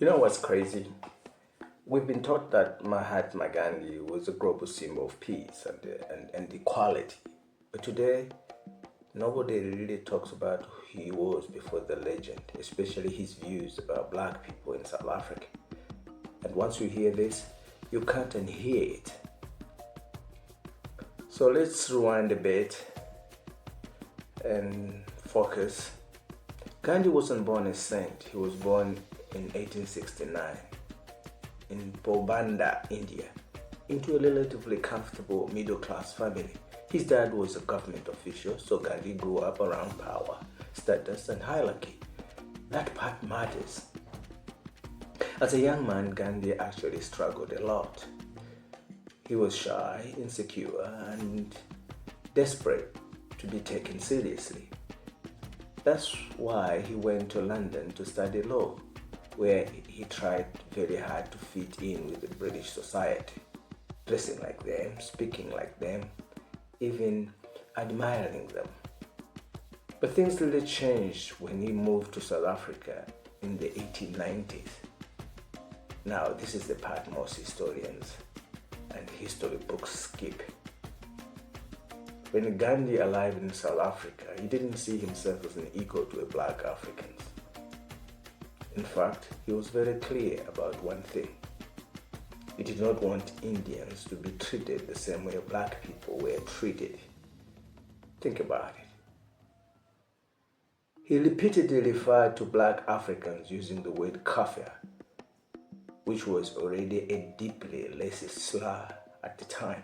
You know what's crazy? We've been taught that Mahatma Gandhi was a global symbol of peace and equality. But today, nobody really talks about who he was before the legend, especially his views about black people in South Africa. And once you hear this, you can't unhear it. So let's rewind a bit and focus. Gandhi wasn't born a saint. He was born in 1869 in Porbandar, India, into a relatively comfortable middle-class family. His dad was a government official, so Gandhi grew up around power, status, and hierarchy. That part matters. As a young man, Gandhi actually struggled a lot. He was shy, insecure, and desperate to be taken seriously. That's why he went to London to study law, where he tried very hard to fit in with the British society, dressing like them, speaking like them, even admiring them. But things really changed when he moved to South Africa in the 1890s. Now, this is the part most historians and history books skip. When Gandhi arrived in South Africa, he didn't see himself as an equal to black Africans. In fact, he was very clear about one thing. He did not want Indians to be treated the same way black people were treated. Think about it. He repeatedly referred to black Africans using the word kafir, which was already a deeply racist slur at the time.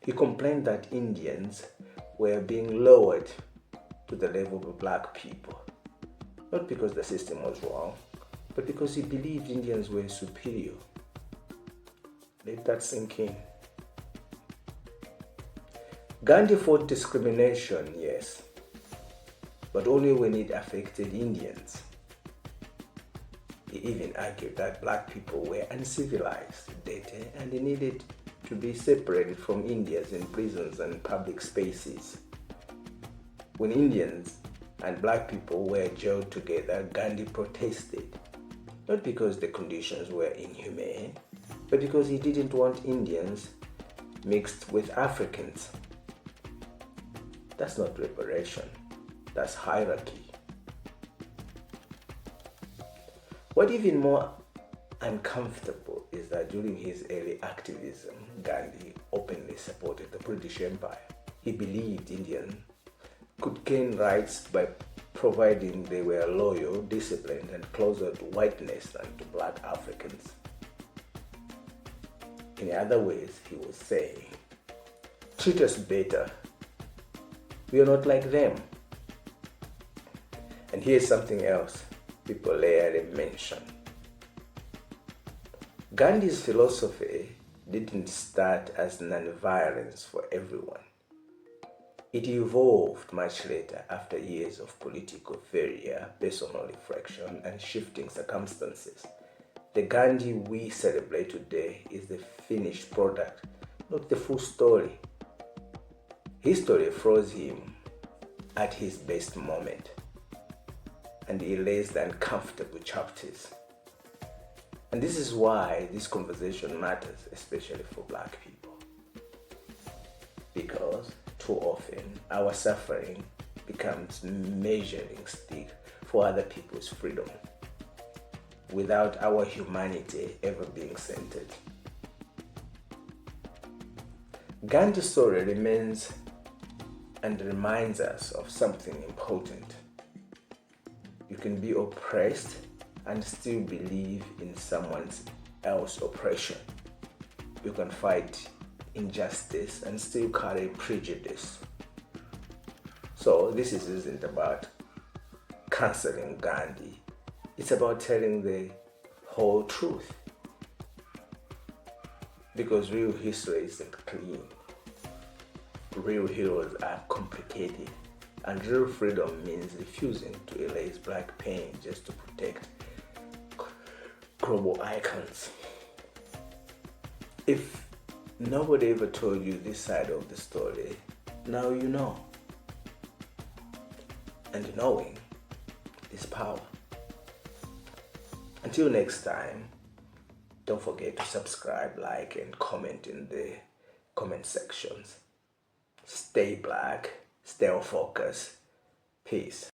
He complained that Indians were being lowered to the level of black people, not because the system was wrong, but because he believed Indians were superior. Let that sink in. Gandhi fought discrimination, yes, but only when it affected Indians. He even argued that black people were uncivilized, dirty, and they needed to be separated from Indians in prisons and public spaces. When Indians and black people were jailed together, Gandhi protested, not because the conditions were inhumane, but because he didn't want Indians mixed with Africans. That's not reparation, that's hierarchy. What even more uncomfortable is that during his early activism, Gandhi openly supported the British Empire. He believed Indians could gain rights by providing they were loyal, disciplined, and closer to whiteness than to black Africans. In other ways, he was saying, treat us better. We are not like them. And here's something else people rarely mention. Gandhi's philosophy didn't start as non-violence for everyone. It evolved much later after years of political failure, personal reflection, and shifting circumstances. The Gandhi we celebrate today is the finished product, not the full story. History froze him at his best moment and erased the uncomfortable chapters. And this is why this conversation matters, especially for black people. Because too often our suffering becomes measuring stick for other people's freedom, without our humanity ever being centered. Gandhi's story remains and reminds us of something important. You can be oppressed and still believe in someone else's oppression. You can fight injustice and still carry prejudice. So this isn't about canceling Gandhi. It's about telling the whole truth. Because real history isn't clean. Real heroes are complicated. And real freedom means refusing to erase black pain just to protect global icons. If nobody ever told you this side of the story, now you know. And knowing is power. Until next time, don't forget to subscribe, like, and comment in the comment sections. Stay black, stay focused. Peace.